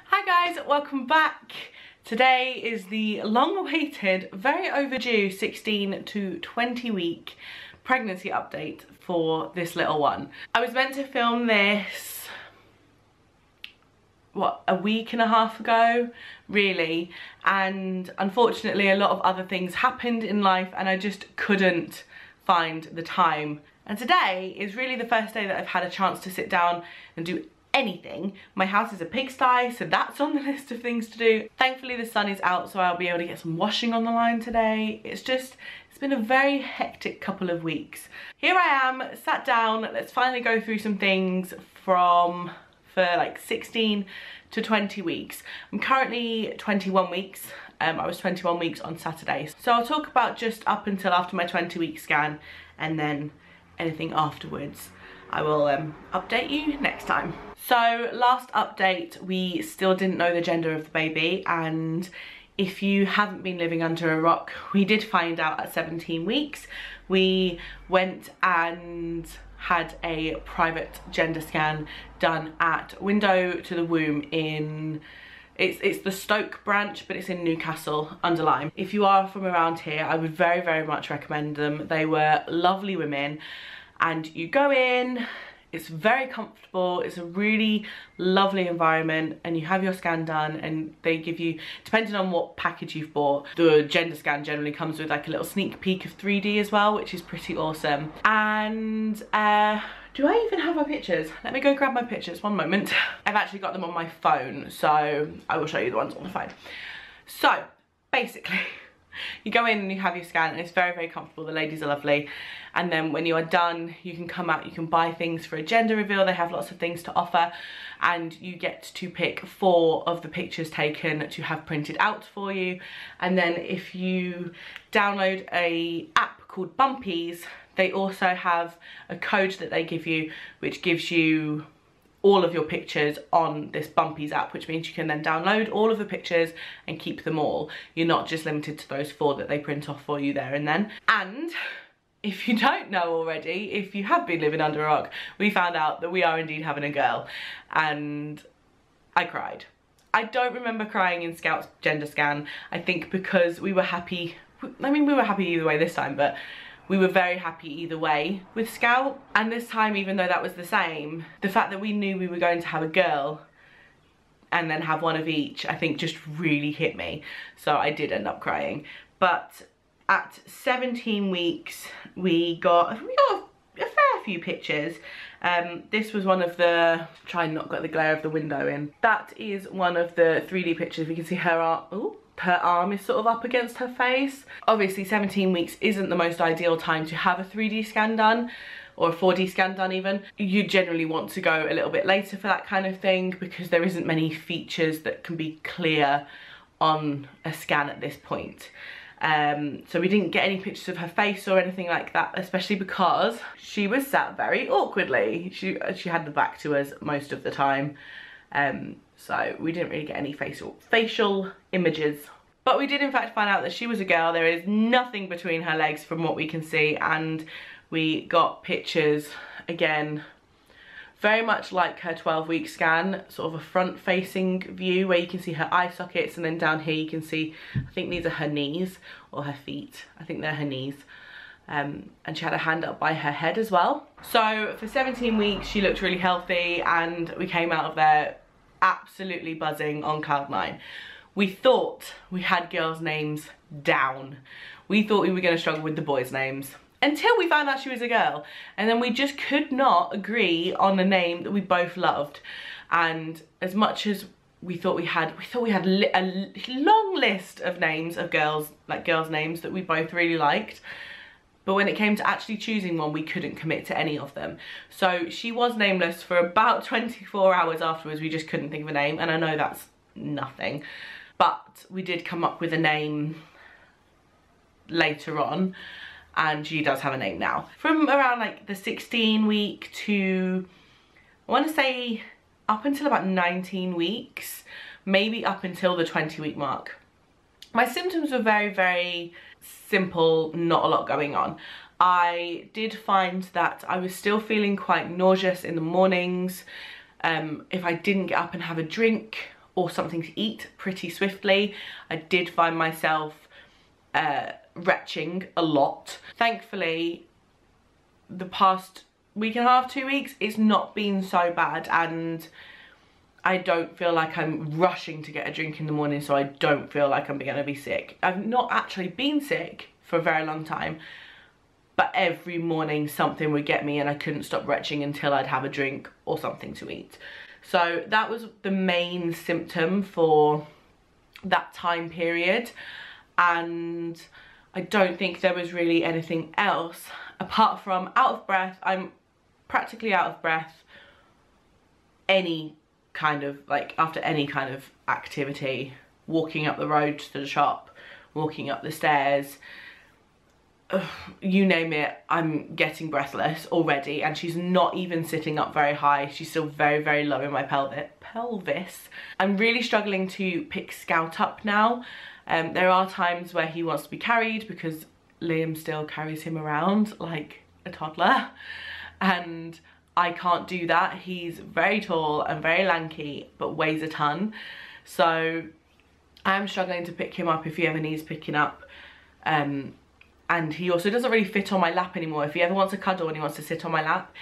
Hi guys, welcome back. Today is the long-awaited, very overdue 16 to 20 week pregnancy update for this little one. I was meant to film this, what, a week and a half ago, really, and unfortunately a lot of other things happened in life and I just couldn't find the time. And today is really the first day that I've had a chance to sit down and do anything. My house is a pigsty, so that's on the list of things to do. Thankfully the sun is out, so I'll be able to get some washing on the line today. It's been a very hectic couple of weeks. Here I am, sat down, let's finally go through some things for like 16 to 20 weeks. I'm currently 21 weeks. I was 21 weeks on Saturday. So I'll talk about just up until after my 20-week scan, and then anything afterwards I will update you next time. So last update, we still didn't know the gender of the baby, and if you haven't been living under a rock, we did find out at 17 weeks. We went and had a private gender scan done at Window to the Womb in, it's the Stoke branch, but it's in Newcastle under Lyme. If you are from around here, I would very, very much recommend them. They were lovely women, and you go in, it's very comfortable, it's a really lovely environment, and you have your scan done and they give you, depending on what package you've bought, the gender scan generally comes with like a little sneak peek of 3D as well, which is pretty awesome. And do I even have my pictures? Let me go grab my pictures, one moment. I've actually got them on my phone, so I will show you the ones on the phone. So basically, you go in and you have your scan and it's very, very comfortable. The ladies are lovely. And then when you are done, you can come out, you can buy things for a gender reveal. They have lots of things to offer, and you get to pick 4 of the pictures taken to have printed out for you. And then if you download a app called Bumpies, they also have a code that they give you, which gives you all of your pictures on this Bumpies app, which means you can then download all of the pictures and keep them all. You're not just limited to those 4 that they print off for you there and then. And if you don't know already, if you have been living under a rock, we found out that we are indeed having a girl, and I cried. I don't remember crying in Scout's gender scan, I think because we were happy. I mean, we were happy either way this time, but we were very happy either way with Scout. And this time, even though that was the same, the fact that we knew we were going to have a girl and then have one of each, I think just really hit me. So I did end up crying. But at 17 weeks, we got a fair few pictures. This was one of the, try and not get the glare of the window in. That is one of the 3D pictures. We can see her arm, ooh, her arm is sort of up against her face. Obviously 17 weeks isn't the most ideal time to have a 3D scan done, or a 4D scan done even. You generally want to go a little bit later for that kind of thing, because there isn't many features that can be clear on a scan at this point. So we didn't get any pictures of her face or anything like that, especially because she was sat very awkwardly. She had the back to us most of the time. So we didn't really get any facial images. But we did in fact find out that she was a girl. There is nothing between her legs from what we can see, and we got pictures, again, very much like her 12-week scan, sort of a front-facing view where you can see her eye sockets, and then down here you can see, I think these are her knees, or her feet. I think they're her knees. And she had a hand up by her head as well. So for 17 weeks, she looked really healthy, and we came out of there absolutely buzzing on cloud 9. We thought we had girls' names down. We thought we were going to struggle with the boys' names, until we found out she was a girl, and then we just could not agree on a name that we both loved. And as much as we thought we had a long list of names of girls, like girls' names that we both really liked, but when it came to actually choosing one, we couldn't commit to any of them. So she was nameless for about 24 hours afterwards. We just couldn't think of a name, and I know that's nothing, but we did come up with a name later on, and she does have a name now. From around like the 16 week to, I want to say up until about 19 weeks, maybe up until the 20-week mark. My symptoms were very, very simple, not a lot going on. I did find that I was still feeling quite nauseous in the mornings. If I didn't get up and have a drink or something to eat pretty swiftly. I did find myself retching a lot. Thankfully, the past week and a half, 2 weeks, it's not been so bad, and I don't feel like I'm rushing to get a drink in the morning, so I don't feel like I'm gonna be sick. I've not actually been sick for a very long time, but every morning something would get me and I couldn't stop retching until I'd have a drink or something to eat. So that was the main symptom for that time period, and I don't think there was really anything else apart from out of breath. I'm practically out of breath any kind of, like, after any kind of activity, walking up the road to the shop, walking up the stairs, you name it, I'm getting breathless already. And she's not even sitting up very high, she's still very, very low in my pelvis. I'm really struggling to pick Scout up now. There are times where he wants to be carried because Liam still carries him around like a toddler, and I can't do that. He's very tall and very lanky but weighs a ton, so I'm struggling to pick him up if he ever needs picking up. And he also doesn't really fit on my lap anymore. If he ever wants a cuddle and he wants to sit on my lap,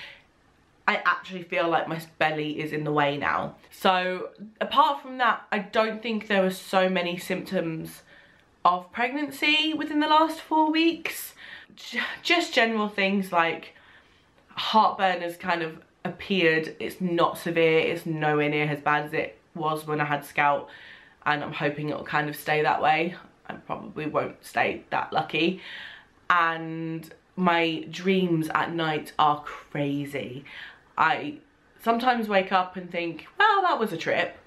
I actually feel like my belly is in the way now. So apart from that, I don't think there were so many symptoms of pregnancy within the last 4 weeks. Just general things like heartburn has kind of appeared. It's not severe, it's nowhere near as bad as it was when I had Scout, and I'm hoping it'll kind of stay that way. I probably won't stay that lucky. And my dreams at night are crazy. I sometimes wake up and think, well, that was a trip,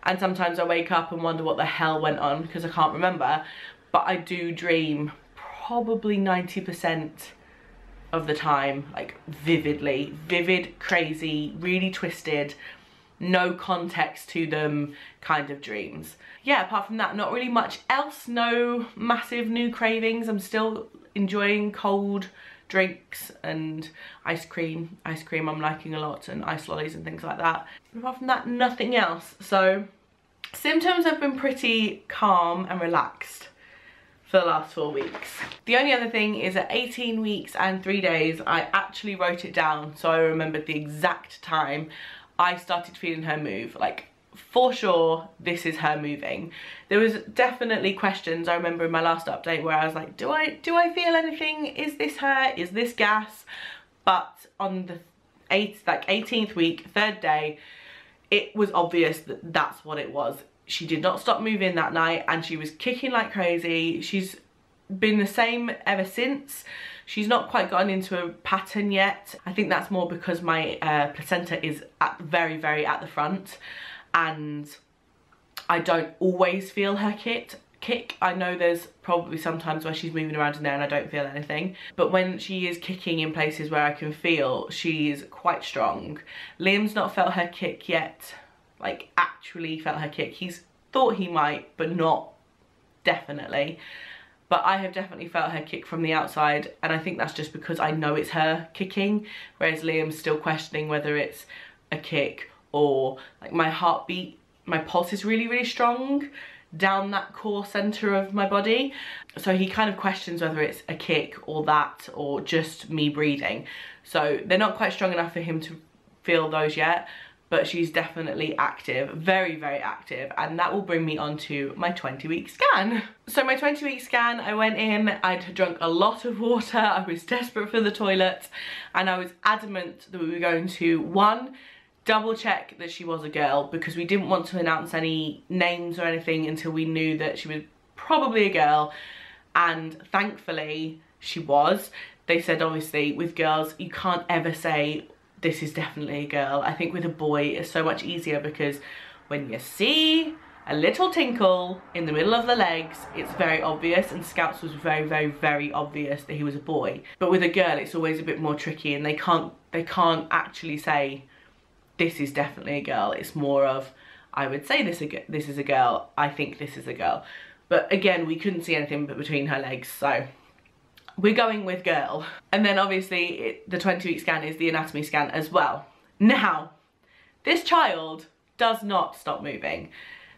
and sometimes I wake up and wonder what the hell went on because I can't remember. But I do dream probably 90% of the time, like vividly, vivid, crazy, really twisted, no context to them kind of dreams. Yeah, apart from that, not really much else. No massive new cravings. I'm still enjoying cold drinks and ice cream. Ice cream I'm liking a lot, and ice lollies and things like that. Apart from that, nothing else. So symptoms have been pretty calm and relaxed for the last 4 weeks. The only other thing is at 18 weeks and 3 days, I actually wrote it down so I remembered the exact time I started feeling her move. Like, for sure, this is her moving. There was definitely questions, I remember in my last update, where I was like, do I feel anything? Is this her? Is this gas? But on the 18th week, 3rd day, it was obvious that that's what it was. She did not stop moving that night, and she was kicking like crazy. She's been the same ever since. She's not quite gotten into a pattern yet. I think that's more because my placenta is very, very at the front, and I don't always feel her kick. I know there's probably sometimes where she's moving around in there and I don't feel anything, but when she is kicking in places where I can feel, she's quite strong. Liam's not felt her kick yet, like actually felt her kick. He's thought he might, but not definitely. But I have definitely felt her kick from the outside, and I think that's just because I know it's her kicking, whereas Liam's still questioning whether it's a kick or, like, my heartbeat, my pulse is really, really strong down that core center of my body. So he kind of questions whether it's a kick or that, or just me breathing. So they're not quite strong enough for him to feel those yet, but she's definitely active, very, very active, and that will bring me on to my 20-week scan. So my 20-week scan, I went in, I'd drunk a lot of water, I was desperate for the toilet, and I was adamant that we were going to, one, double check that she was a girl, because we didn't want to announce any names or anything until we knew that she was probably a girl, and thankfully she was. They said obviously with girls you can't ever say this is definitely a girl. I think with a boy it's so much easier, because when you see a little tinkle in the middle of the legs, it's very obvious, and Scout's was very, very, very obvious that he was a boy. But with a girl it's always a bit more tricky, and they can't actually say this is definitely a girl. It's more of, I would say this is a girl, I think this is a girl. But again, we couldn't see anything but between her legs, so we're going with girl. And then obviously the 20-week scan is the anatomy scan as well. Now, this child does not stop moving.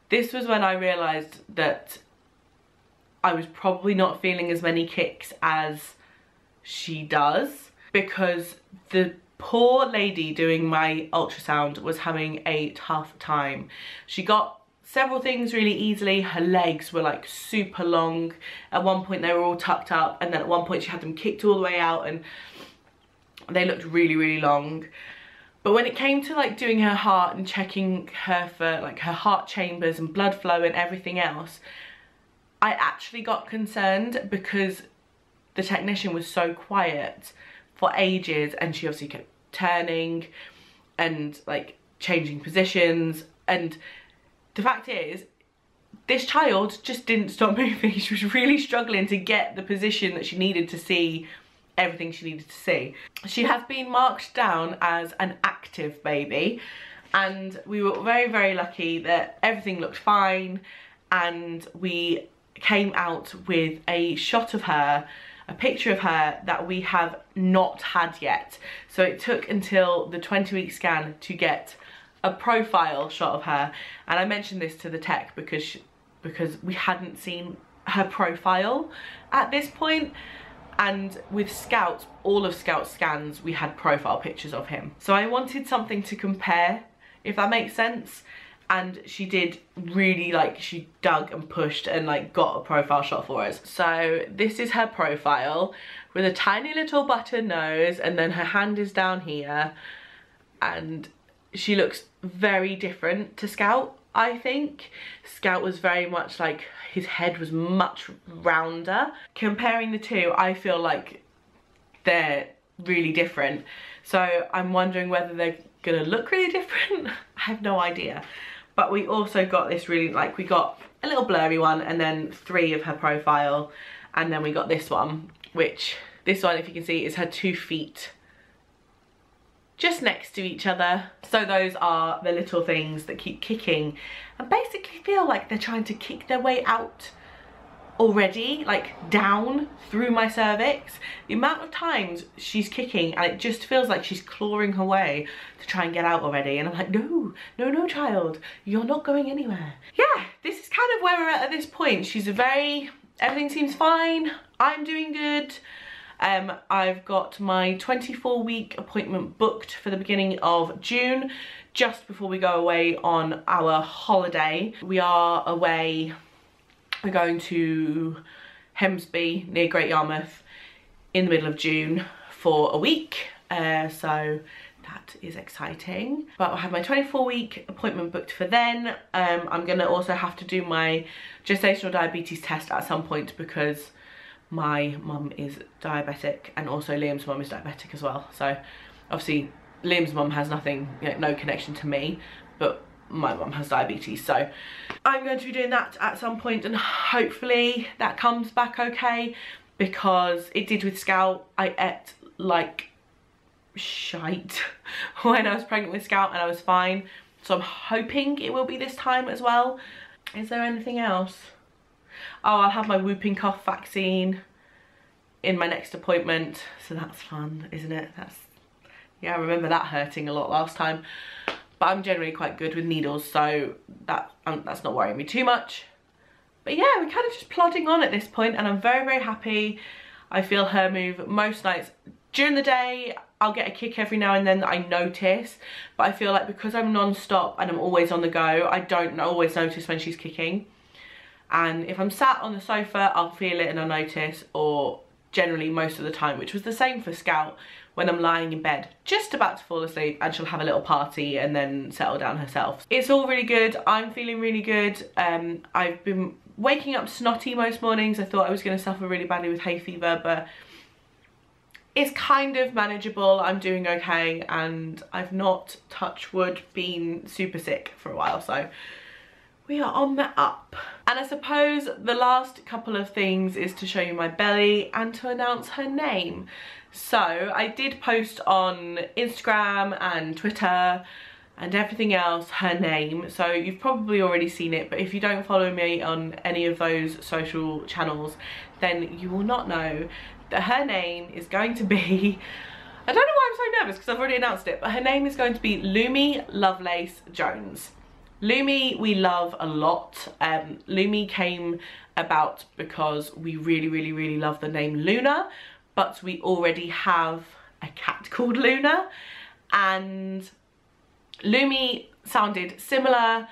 This was when I realised that I was probably not feeling as many kicks as she does, because the poor lady doing my ultrasound was having a tough time. She got several things really easily. Her legs were like super long. At one point they were all tucked up, and then at one point she had them kicked all the way out and they looked really, really long. But when it came to like doing her heart and checking her for like her heart chambers and blood flow and everything else, I actually got concerned because the technician was so quiet for ages, and she obviously kept turning and like changing positions. And the fact is, this child just didn't stop moving. She was really struggling to get the position that she needed to see everything she needed to see. She has been marked down as an active baby, and we were very, very lucky that everything looked fine, and we came out with a shot of her, a picture of her that we have not had yet. So it took until the 20-week scan to get a profile shot of her, and I mentioned this to the tech because we hadn't seen her profile at this point. And with Scout, all of Scout's scans, we had profile pictures of him. So I wanted something to compare, if that makes sense. And she did really, like, she dug and pushed and like got a profile shot for us. So this is her profile with a tiny little button nose, and then her hand is down here. And she looks very different to Scout, I think. Scout was very much like, his head was much rounder. Comparing the two, I feel like they're really different. So I'm wondering whether they're gonna look really different. I have no idea. But we also got this really, like, we got a little blurry one, and then 3 of her profile, and then we got this one, which, this one, if you can see, is her 2 feet just next to each other. So those are the little things that keep kicking and basically feel like they're trying to kick their way out already, like down through my cervix. The amount of times she's kicking, and it just feels like she's clawing her way to try and get out already, and I'm like, no, no, no, child, you're not going anywhere. Yeah, this is kind of where we're at this point. She's everything seems fine, I'm doing good. I've got my 24-week appointment booked for the beginning of June, just before we go away on our holiday. We are away, we're going to Hemsby near Great Yarmouth in the middle of June for a week, so that is exciting. But I have my 24-week appointment booked for then. I'm gonna also have to do my gestational diabetes test at some point, because my mum is diabetic, and also Liam's mum is diabetic as well. So obviously Liam's mum has nothing, you know, no connection to me, but my mum has diabetes. So I'm going to be doing that at some point, and hopefully that comes back okay, because it did with Scout. I ate like shite when I was pregnant with Scout, and I was fine. So I'm hoping it will be this time as well. Is there anything else? Oh, I'll have my whooping cough vaccine in my next appointment, so that's fun, isn't it? Yeah, I remember that hurting a lot last time, but I'm generally quite good with needles, so that's not worrying me too much. But yeah, we're kind of just plodding on at this point, and I'm very, very happy. I feel her move most nights. During the day, I'll get a kick every now and then that I notice, but I feel like because I'm non-stop and I'm always on the go, I don't always notice when she's kicking. And if I'm sat on the sofa, I'll feel it and I'll notice, or generally most of the time, which was the same for Scout, when I'm lying in bed just about to fall asleep, and she'll have a little party and then settle down herself. It's all really good. I'm feeling really good. I've been waking up snotty most mornings. I thought I was going to suffer really badly with hay fever, but it's kind of manageable. I'm doing okay, and I've not, touch wood, been super sick for a while, so we are on the up. And I suppose the last couple of things is to show you my belly and to announce her name. So I did post on Instagram and Twitter and everything else her name, so you've probably already seen it, but if you don't follow me on any of those social channels, then you will not know that her name is going to be, I don't know why I'm so nervous because I've already announced it, but her name is going to be Lumi Lovelace Jones. Lumi we love a lot. Lumi came about because we really love the name Luna, but we already have a cat called Luna, and Lumi sounded similar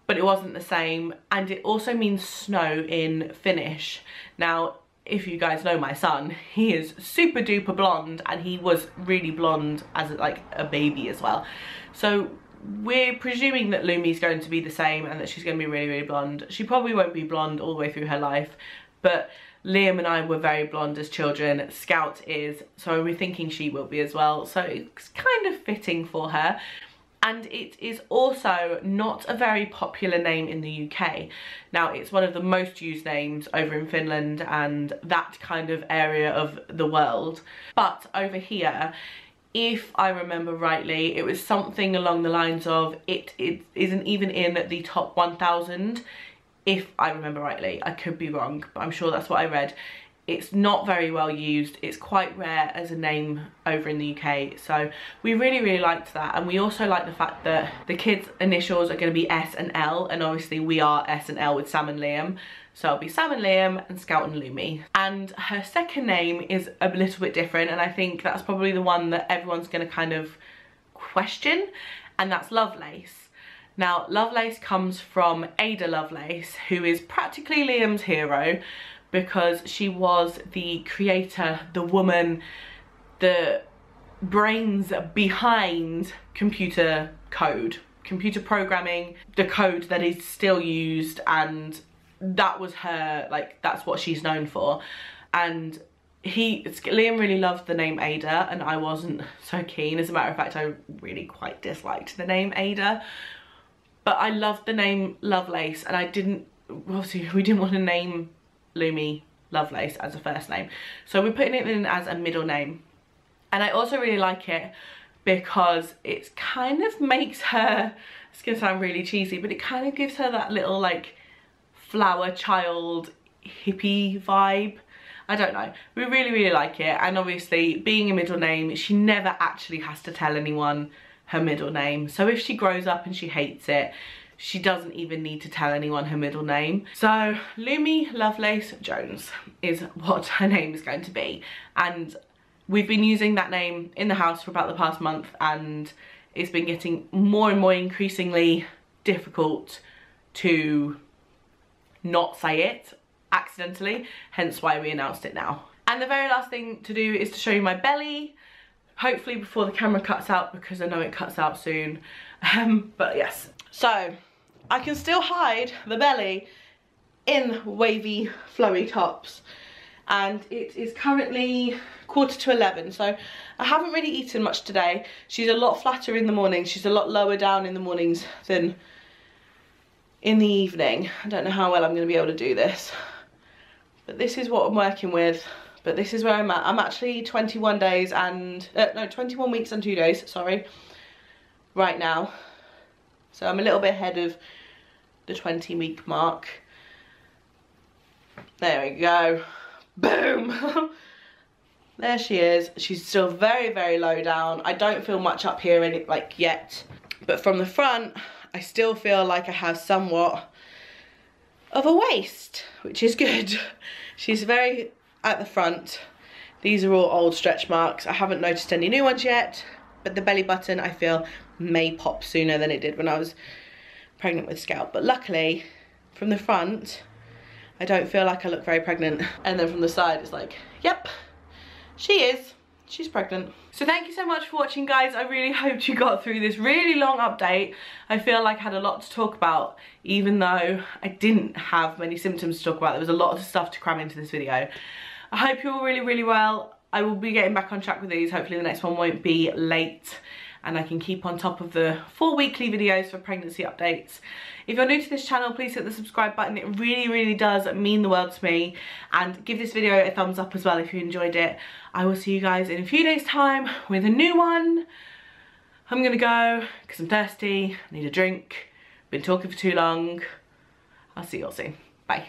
but it wasn't the same, and it also means snow in Finnish. Now if you guys know my son, he is super duper blonde, and he was really blonde as like a baby as well. So we're presuming that Lumi's going to be the same and that she's going to be really blonde. She probably won't be blonde all the way through her life, but Liam and I were very blonde as children. Scout is, so we're thinking she will be as well. So it's kind of fitting for her. And it is also not a very popular name in the UK. Now, it's one of the most used names over in Finland and that kind of area of the world. But over here, if I remember rightly, it was something along the lines of it isn't even in the top 1,000. If I remember rightly, I could be wrong, but I'm sure that's what I read. It's not very well used. It's quite rare as a name over in the UK. So we really liked that. And we also like the fact that the kids' initials are going to be S and L. And obviously we are S and L with Sam and Liam. So it'll be Sam and Liam and Scout and Lumi. And her second name is a little bit different. And I think that's probably the one that everyone's going to kind of question. And that's Lovelace. Now, Lovelace comes from Ada Lovelace, who is practically Liam's hero, because she was the creator, the woman, the brains behind computer code, computer programming, the code that is still used, and that was her, like, that's what she's known for. And Liam really loved the name Ada, and I wasn't so keen. As a matter of fact, I really quite disliked the name Ada. But I loved the name Lovelace, and obviously we didn't want to name Lumi Lovelace as a first name, so we're putting it in as a middle name. And I also really like it because it kind of makes her, it's gonna sound really cheesy, but it kind of gives her that little like flower child hippie vibe. I don't know, we really like it. And obviously being a middle name, she never actually has to tell anyone her middle name. So if she grows up and she hates it, she doesn't even need to tell anyone her middle name. So Lumi Lovelace Jones is what her name is going to be. And we've been using that name in the house for about the past month, and it's been getting more and more increasingly difficult to not say it accidentally, hence why we announced it now. And the very last thing to do is to show you my belly, hopefully before the camera cuts out, because I know it cuts out soon. But yes, so I can still hide the belly in wavy flowy tops, and it is currently 11:15, so I haven't really eaten much today. She's a lot flatter in the morning, she's a lot lower down in the mornings than in the evening. I don't know how well I'm going to be able to do this, but this is what I'm working with. But this is where I'm at. I'm actually 21 days and no, 21 weeks and 2 days, sorry, right now. So I'm a little bit ahead of the 20-week mark. There we go. Boom. There she is. She's still very low down. I don't feel much up here in it like yet, but from the front I still feel like I have somewhat of a waist, which is good. She's very at the front. These are all old stretch marks. I haven't noticed any new ones yet, but the belly button I feel may pop sooner than it did when I was pregnant with Scout. But luckily from the front I don't feel like I look very pregnant, and then from the side it's like, yep, she's pregnant. So thank you so much for watching, guys. I really hoped you got through this really long update. I feel like I had a lot to talk about, even though I didn't have many symptoms to talk about. There was a lot of stuff to cram into this video. I hope you're all really well. I will be getting back on track with these. Hopefully the next one won't be late, and I can keep on top of the 4 weekly videos for pregnancy updates. If you're new to this channel, please hit the subscribe button. It really does mean the world to me. And give this video a thumbs up as well if you enjoyed it. I will see you guys in a few days' time with a new one. I'm gonna go because I'm thirsty, I need a drink. Been talking for too long. I'll see you all soon. Bye.